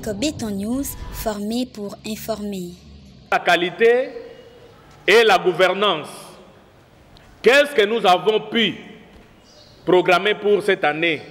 avec Béton News, formé pour informer. La qualité et la gouvernance. Qu'est-ce que nous avons pu programmer pour cette année?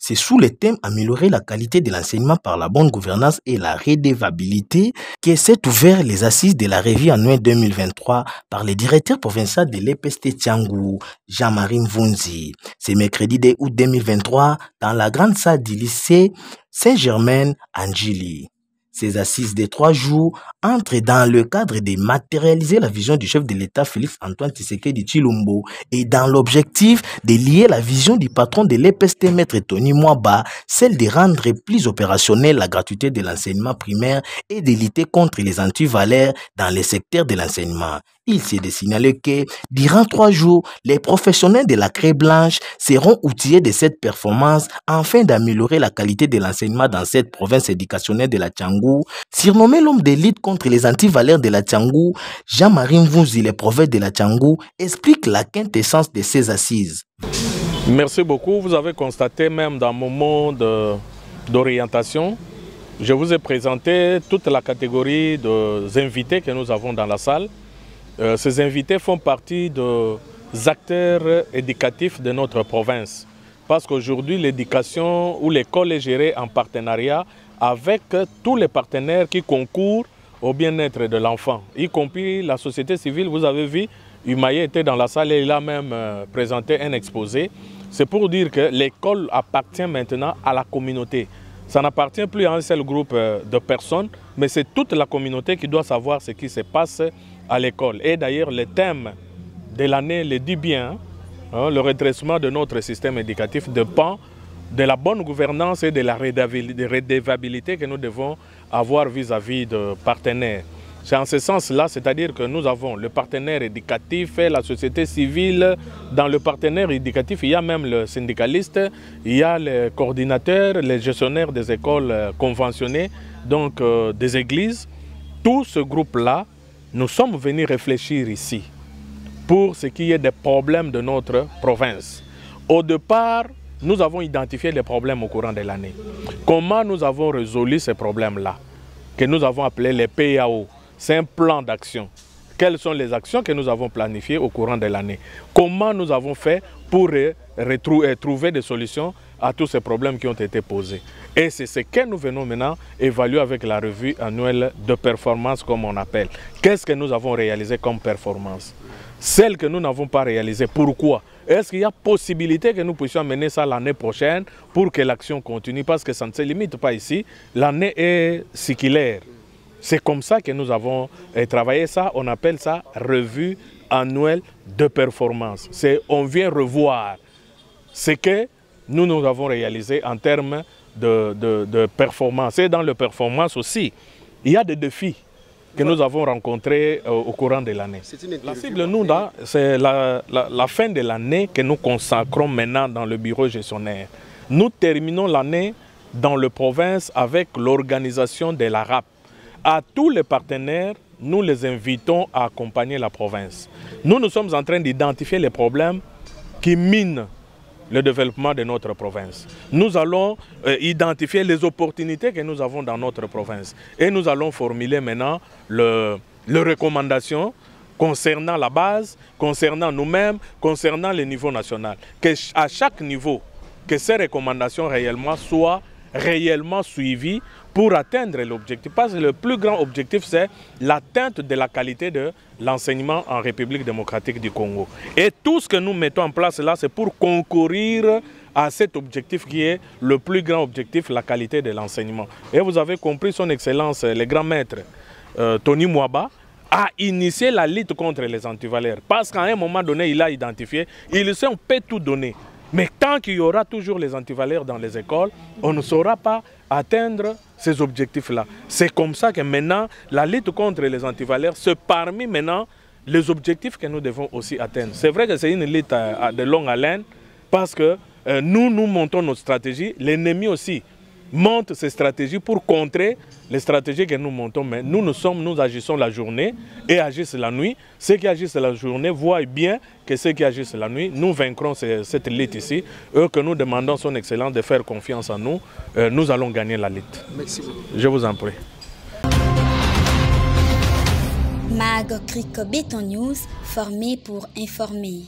C'est sous le thème « Améliorer la qualité de l'enseignement par la bonne gouvernance et la redevabilité » que s'est ouvert les assises de la revue annuelle 2023 par le directeur provincial de l'EPST Tiangou, Jean-Marie Mvunzi. C'est mercredi 2 août 2023 dans la grande salle du lycée Saint-Germain-Angili. Ces assises de 3 jours entrent dans le cadre de matérialiser la vision du chef de l'État Félix-Antoine Tshisekedi Tshilombo et dans l'objectif de lier la vision du patron de l'EPST Maître Tony Mwaba, celle de rendre plus opérationnelle la gratuité de l'enseignement primaire et de lutter contre les antivaleurs dans le secteur de l'enseignement. Il s'est de signaler que, durant 3 jours, les professionnels de la Craie Blanche seront outillés de cette performance afin d'améliorer la qualité de l'enseignement dans cette province éducationnelle de la Tiangou. Surnommé l'homme d'élite contre les antivaleurs de la Tiangou, Jean-Marie Mvunzi, le prophète de la Tiangou, explique la quintessence de ces assises. Merci beaucoup. Vous avez constaté même dans mon mot d'orientation, je vous ai présenté toute la catégorie des invités que nous avons dans la salle. Ces invités font partie des acteurs éducatifs de notre province. Parce qu'aujourd'hui, l'éducation ou l'école est gérée en partenariat avec tous les partenaires qui concourent au bien-être de l'enfant, y compris la société civile. Vous avez vu, Humaye était dans la salle et il a même présenté un exposé. C'est pour dire que l'école appartient maintenant à la communauté. Ça n'appartient plus à un seul groupe de personnes, mais c'est toute la communauté qui doit savoir ce qui se passe à l'école. Et d'ailleurs, le thème de l'année le dit bien, hein, le redressement de notre système éducatif dépend de la bonne gouvernance et de la redevabilité que nous devons avoir vis-à-vis de partenaires. C'est en ce sens-là, c'est-à-dire que nous avons le partenaire éducatif et la société civile. Dans le partenaire éducatif, il y a même le syndicaliste, il y a les coordinateurs, les gestionnaires des écoles conventionnées, donc des églises. Tout ce groupe-là, nous sommes venus réfléchir ici pour ce qui est des problèmes de notre province. Au départ, nous avons identifié les problèmes au courant de l'année. Comment nous avons résolu ces problèmes-là, que nous avons appelés les PAO? C'est un plan d'action. Quelles sont les actions que nous avons planifiées au courant de l'année? Comment nous avons fait pour trouver des solutions à tous ces problèmes qui ont été posés? Et c'est ce que nous venons maintenant évaluer avec la revue annuelle de performance, comme on appelle. Qu'est-ce que nous avons réalisé comme performance? Celle que nous n'avons pas réalisée, pourquoi? Est-ce qu'il y a possibilité que nous puissions mener ça l'année prochaine pour que l'action continue? Parce que ça ne se limite pas ici. L'année est cyclaire. C'est comme ça que nous avons travaillé ça. On appelle ça revue annuelle de performance. On vient revoir ce que nous avons réalisé en termes de performance. Et dans le performance aussi, il y a des défis que nous avons rencontrés au courant de l'année. La cible, nous, c'est la fin de l'année que nous consacrons maintenant dans le bureau gestionnaire. Nous terminons l'année dans la province avec l'organisation de la RAP. À tous les partenaires, nous les invitons à accompagner la province. Nous sommes en train d'identifier les problèmes qui minent le développement de notre province. Nous allons identifier les opportunités que nous avons dans notre province. Et nous allons formuler maintenant les recommandations concernant la base, concernant nous-mêmes, concernant le niveau national. Qu'à chaque niveau, que ces recommandations réellement soient réellement suivies pour atteindre l'objectif. Parce que le plus grand objectif, c'est l'atteinte de la qualité de l'enseignement en République démocratique du Congo. Et tout ce que nous mettons en place là, c'est pour concourir à cet objectif qui est le plus grand objectif, la qualité de l'enseignement. Et vous avez compris, son Excellence, le grand maître Tony Mwaba, a initié la lutte contre les antivaleurs. Parce qu'à un moment donné, il a identifié, il sait on peut tout donner. Mais tant qu'il y aura toujours les antivaleurs dans les écoles, on ne saura pas atteindre ces objectifs-là. C'est comme ça que maintenant, la lutte contre les antivaleurs, c'est parmi maintenant les objectifs que nous devons aussi atteindre. C'est vrai que c'est une lutte de longue haleine parce que nous montons notre stratégie, l'ennemi aussi montent ces stratégies pour contrer les stratégies que nous montons. Mais nous agissons la journée et agissent la nuit. Ceux qui agissent la journée voient bien que ceux qui agissent la nuit, nous vaincrons cette lutte ici. Eux que nous demandons son excellence de faire confiance en nous, nous allons gagner la lutte. Merci beaucoup. Je vous en prie. Mag Cric Béton News, formé pour informer.